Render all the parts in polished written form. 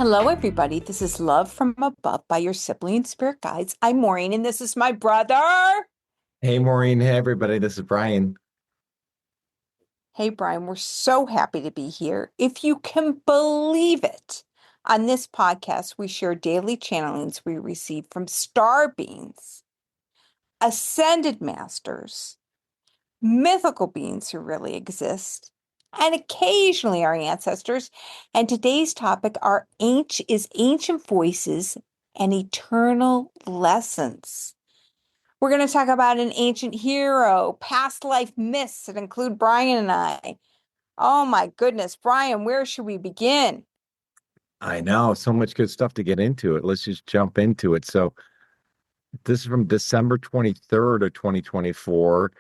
Hello, everybody. This is Love from Above by your sibling spirit guides. I'm Maureen, and this is my brother. Hey Maureen, hey everybody, this is Brian. Hey, Brian, we're so happy to be here. If you can believe it, on this podcast, we share daily channelings we receive from star beings, ascended masters, mythical beings who really exist, and occasionally our ancestors. And today's topic is ancient voices and eternal lessons. We're going to talk about an ancient hero, past life myths that include Brian and I. Oh my goodness, Brian, where should we begin? I know, so much good stuff to get into it. Let's just jump into it. So, this is from December 23rd of 2024,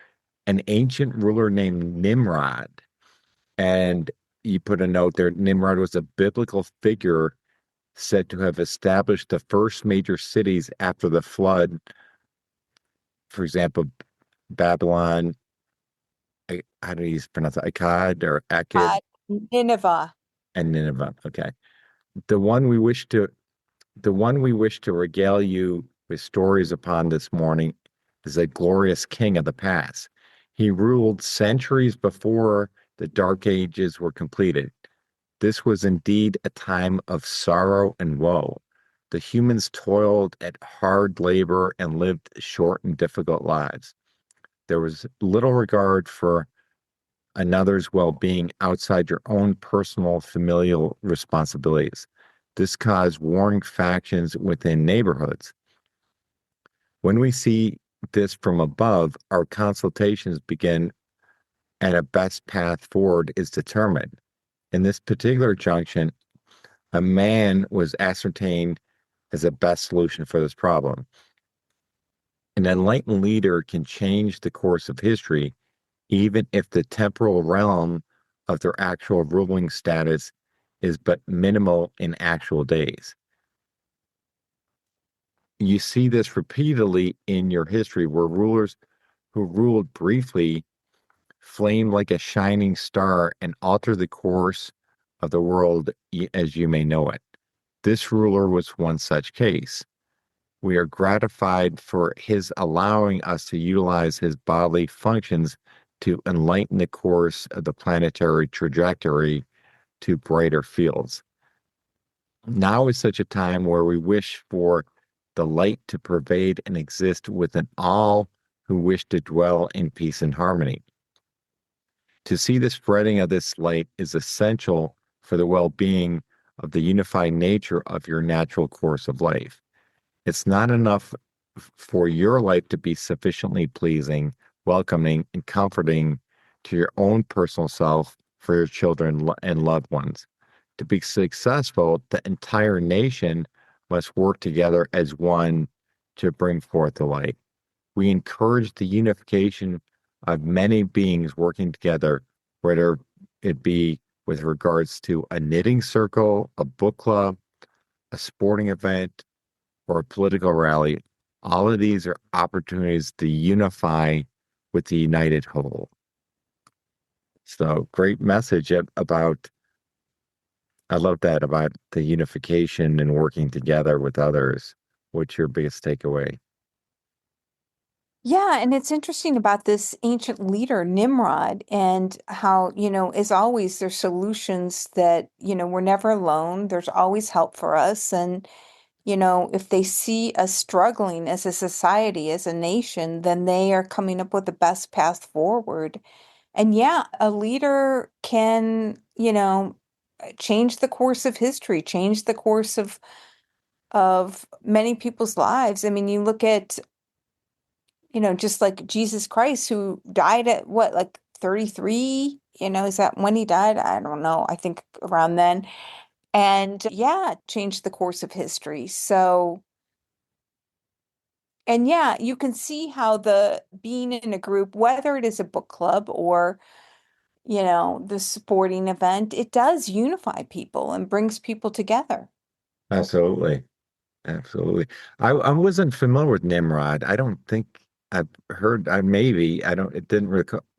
an ancient ruler named Nimrod. And you put a note there, Nimrod was a biblical figure said to have established the first major cities after the flood. For example, Babylon, how do you pronounce it? Akkad or Akkad Uh, Nineveh. and Nineveh. Okay. The one we wish to The one we wish to regale you with stories upon this morning is a glorious king of the past. He ruled centuries before the Dark Ages were completed. This was indeed a time of sorrow and woe. The humans toiled at hard labor and lived short and difficult lives. There was little regard for another's well-being outside your own personal familial responsibilities. This caused warring factions within neighborhoods. When we see this from above, our consultations begin and a best path forward is determined. In this particular junction, a man was ascertained as the best solution for this problem. An enlightened leader can change the course of history, even if the temporal realm of their actual ruling status is but minimal in actual days. You see this repeatedly in your history where rulers who ruled briefly flame like a shining star and alter the course of the world as you may know it. This ruler was one such case. We are gratified for his allowing us to utilize his bodily functions to enlighten the course of the planetary trajectory to brighter fields. Now is such a time where we wish for the light to pervade and exist within all who wish to dwell in peace and harmony. To see the spreading of this light is essential for the well-being of the unified nature of your natural course of life. It's not enough for your life to be sufficiently pleasing, welcoming, and comforting to your own personal self, for your children and loved ones. To be successful, the entire nation must work together as one to bring forth the light. We encourage the unification of many beings working together, whether it be with regards to a knitting circle, a book club, a sporting event, or a political rally. All of these are opportunities to unify with the united whole. So great message about, I love that about the unification and working together with others. What's your biggest takeaway? Yeah, and it's interesting about this ancient leader, Nimrod, and how, as always, there's solutions that, we're never alone. There's always help for us. And, if they see us struggling as a society, as a nation, then they are coming up with the best path forward. And yeah, a leader can, change the course of history, change the course of many people's lives. I mean, you look at, just like Jesus Christ, who died at what, like 33? Is that when he died? I don't know. I think around then. And yeah, changed the course of history. So, and yeah, you can see how the being in a group, whether it is a book club or, the sporting event, it does unify people and brings people together. Absolutely. Absolutely. I wasn't familiar with Nimrod. I don't think I've heard, I don't, it didn't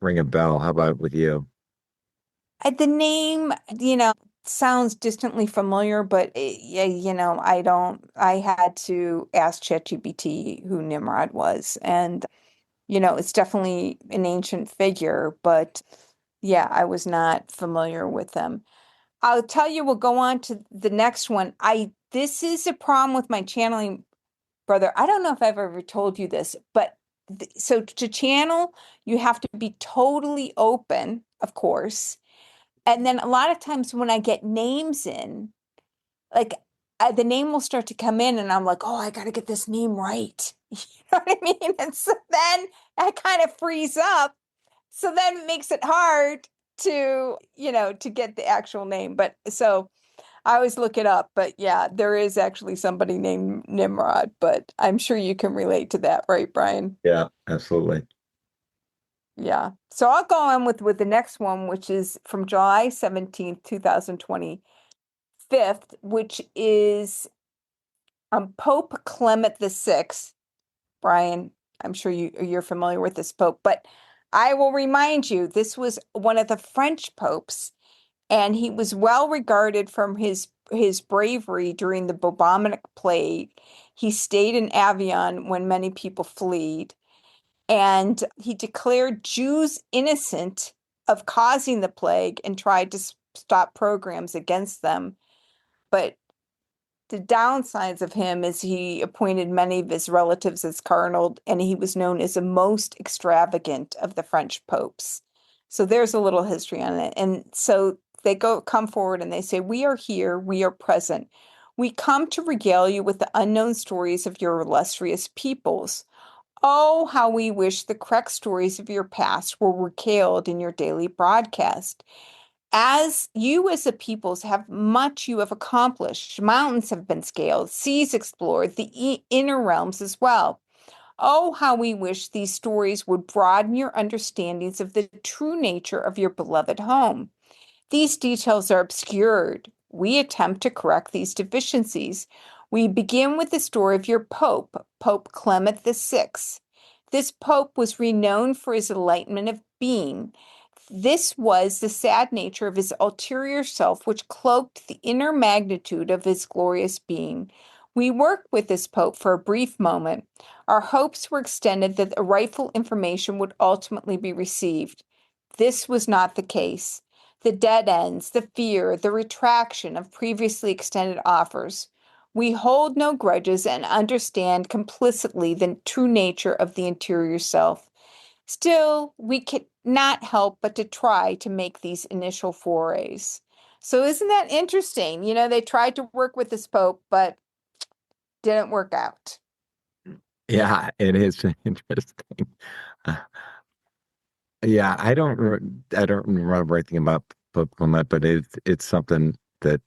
ring a bell. How about with you? The name, sounds distantly familiar, but yeah, I had to ask ChatGPT who Nimrod was. And, it's definitely an ancient figure, but yeah, I was not familiar with them. I'll tell you, we'll go on to the next one. This is a problem with my channeling brother. I don't know if I've ever told you this, but so to channel, you have to be totally open, of course. And then a lot of times when I get names in, like the name will start to come in, and I'm like, oh, I got to get this name right. You know what I mean? And so then I kind of freeze up. So then it makes it hard to get the actual name. But so I always look it up. But yeah, there is actually somebody named Nimrod, but I'm sure you can relate to that, right, Brian? Yeah, absolutely. Yeah. So I'll go on with the next one, which is from July 17th, 2025, which is Pope Clement VI. Brian, I'm sure you're familiar with this pope, but I will remind you, this was one of the French popes, and he was well regarded from his bravery during the Bubonic Plague. He stayed in Avion when many people fled, and he declared Jews innocent of causing the plague and tried to stop programs against them. But the downsides of him is he appointed many of his relatives as cardinal, and he was known as the most extravagant of the French popes. So there's a little history on it. And so they come forward and they say, "We are here, we are present. We come to regale you with the unknown stories of your illustrious peoples. Oh, how we wish the correct stories of your past were recaled in your daily broadcast. As a peoples have much you have accomplished. Mountains have been scaled, seas explored, the inner realms as well. Oh, how we wish these stories would broaden your understandings of the true nature of your beloved home. These details are obscured. We attempt to correct these deficiencies. We begin with the story of your Pope, Pope Clement VI. This Pope was renowned for his enlightenment of being. This was the sad nature of his ulterior self, which cloaked the inner magnitude of his glorious being. We worked with this Pope for a brief moment. Our hopes were extended that the rightful information would ultimately be received. This was not the case. The dead ends, the fear, the retraction of previously extended offers. We hold no grudges and understand complicitly the true nature of the interior self. Still, we cannot help but to try to make these initial forays. So isn't that interesting? They tried to work with this Pope, but didn't work out. Yeah, it is interesting. Uh, yeah, I don't remember anything about Pope Clement, but it's something that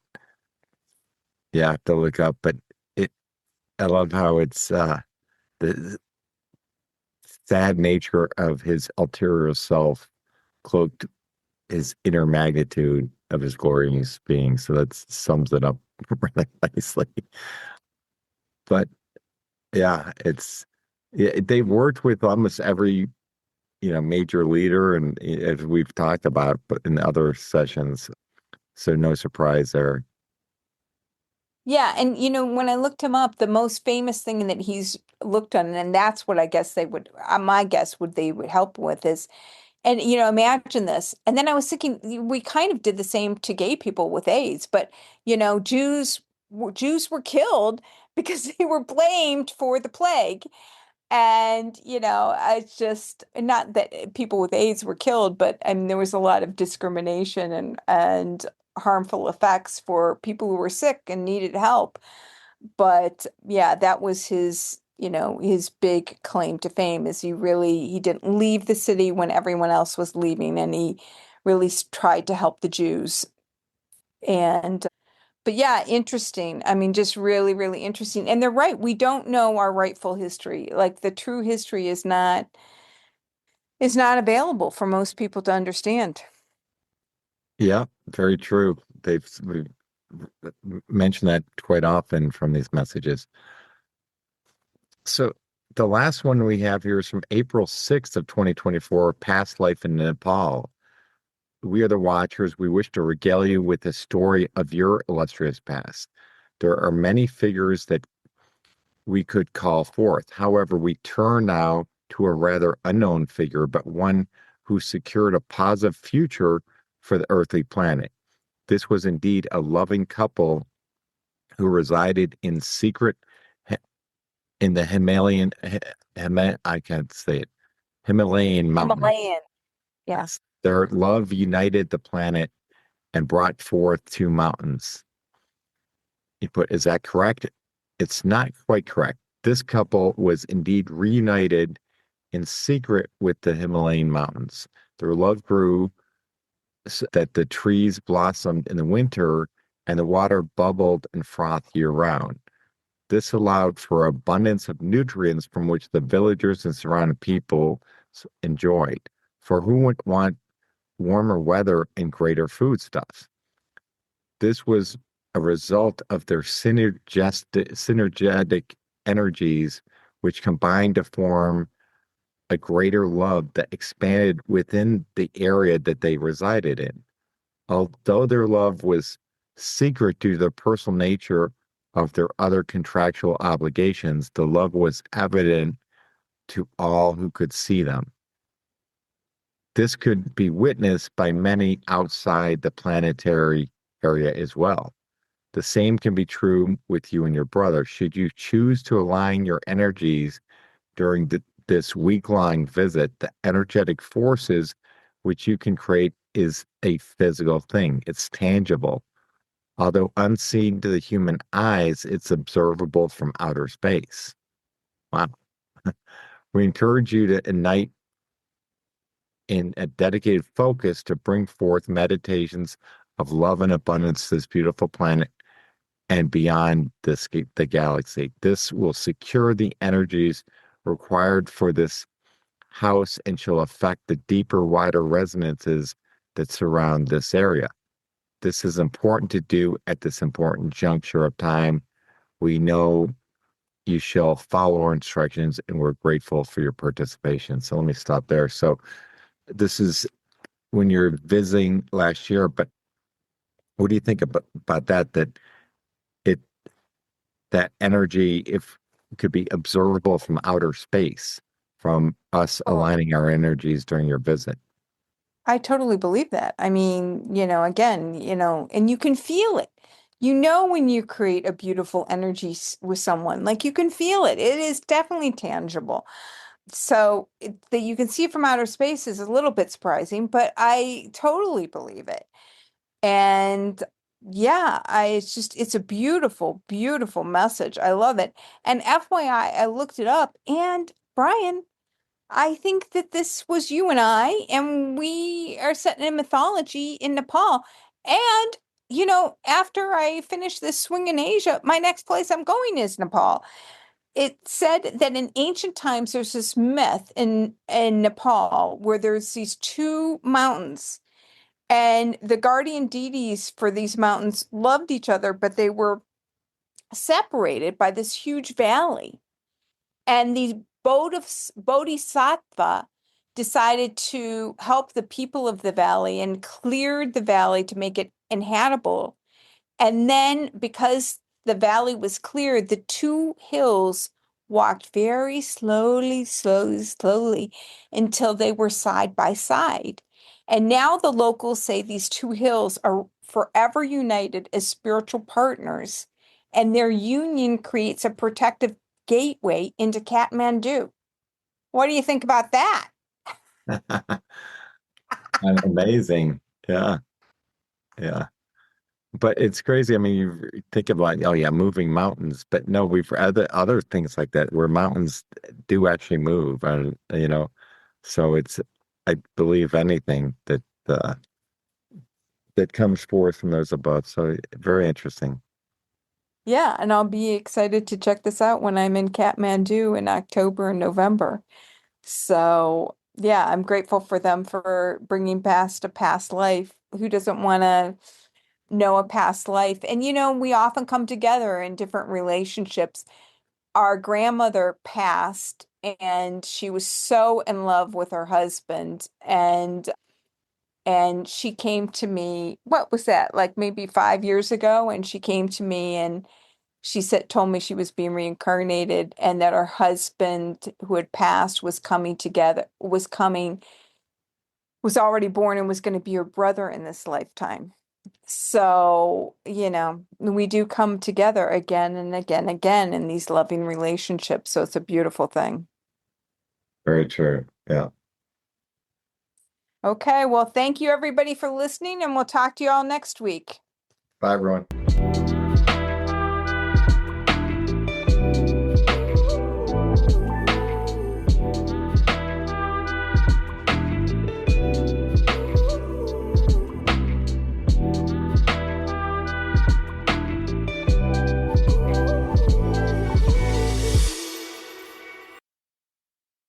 you have to look up. But it I love how it's the sad nature of his ulterior self cloaked his inner magnitude of his glorious being. So that sums it up really nicely. But yeah, they've worked with almost every major leader, and as we've talked about, but in the other sessions, so no surprise there. Yeah, and when I looked him up, the most famous thing that he's looked on, and that's what I guess they would, my guess would they would help with is, and imagine this. And then I was thinking, we kind of did the same to gay people with AIDS, but Jews were killed because they were blamed for the plague. And, it's just not that people with AIDS were killed, but I mean, there was a lot of discrimination and harmful effects for people who were sick and needed help. But yeah, that was his big claim to fame is he didn't leave the city when everyone else was leaving, and he really tried to help the Jews. And but yeah, interesting. I mean, just really, really interesting. And they're right. We don't know our rightful history. Like the true history is not available for most people to understand. Yeah, very true. We've mentioned that quite often from these messages. So the last one we have here is from April 6th of 2024, Past Life in Nepal. we are the watchers. We wish to regale you with the story of your illustrious past. There are many figures that we could call forth. However, we turn now to a rather unknown figure, but one who secured a positive future for the earthly planet. This was indeed a loving couple who resided in secret in the I can't say it, Himalayan mountains. Himalayan. Yeah. Their love united the planet and brought forth two mountains. You put, is that correct? It's not quite correct. This couple was indeed reunited in secret with the Himalayan mountains. Their love grew so that the trees blossomed in the winter and the water bubbled and frothed year round. This allowed for abundance of nutrients from which the villagers and surrounding people enjoyed. For who would want warmer weather and greater foodstuffs? This was a result of their synergetic energies, which combined to form a greater love that expanded within the area that they resided in. Although their love was secret due to the personal nature of their other contractual obligations, the love was evident to all who could see them. This could be witnessed by many outside the planetary area as well. The same can be true with you and your brother. Should you choose to align your energies during this week-long visit, the energetic forces which you can create is a physical thing. It's tangible. Although unseen to the human eyes, it's observable from outer space. Wow. We encourage you to ignite in a dedicated focus to bring forth meditations of love and abundance to this beautiful planet and beyond the galaxy. This will secure the energies required for this house and shall affect the deeper, wider resonances that surround this area. This is important to do at this important juncture of time. We know you shall follow our instructions, and we're grateful for your participation. So let me stop there. So this is when you're visiting last year, but what do you think about that? It that energy, if it could be observable from outer space, from us Oh, aligning our energies during your visit. I totally believe that. I mean, again, and you can feel it. When you create a beautiful energy with someone, like you can feel it. It is definitely tangible. So that you can see it from outer space is a little bit surprising, but I totally believe it. And yeah, it's a beautiful, beautiful message. I love it. And FYI, I looked it up, and Brian, I think that this was you and we are set in a mythology in Nepal. And, after I finish this swing in Asia, my next place I'm going is Nepal. It said that in ancient times there's this myth in Nepal where there's these two mountains, and the guardian deities for these mountains loved each other, but they were separated by this huge valley. And the Bodhisattva decided to help the people of the valley and cleared the valley to make it inhabitable. And then, because the valley was cleared, the two hills walked very slowly, slowly, slowly until they were side by side. And now the locals say these two hills are forever united as spiritual partners, and their union creates a protective gateway into Kathmandu. What do you think about that? Amazing. Yeah. Yeah. But it's crazy. I mean, you think about, oh yeah, moving mountains, but no, we've other things like that where mountains do actually move, and. So I believe anything that comes forth from those above. So very interesting. Yeah, and I'll be excited to check this out when I'm in Kathmandu in October and November. So, yeah, I'm grateful for them for bringing past a past life. Who doesn't want to know a past life? And, we often come together in different relationships. Our grandmother passed, and she was so in love with her husband. And And she came to me, what was that, like maybe 5 years ago? And she came to me and she told me she was being reincarnated and that her husband who had passed was already born and was going to be her brother in this lifetime. So, we do come together again and again and again in these loving relationships. So it's a beautiful thing. Very true. Yeah. Okay, well, thank you everybody for listening, and we'll talk to you all next week. Bye, everyone.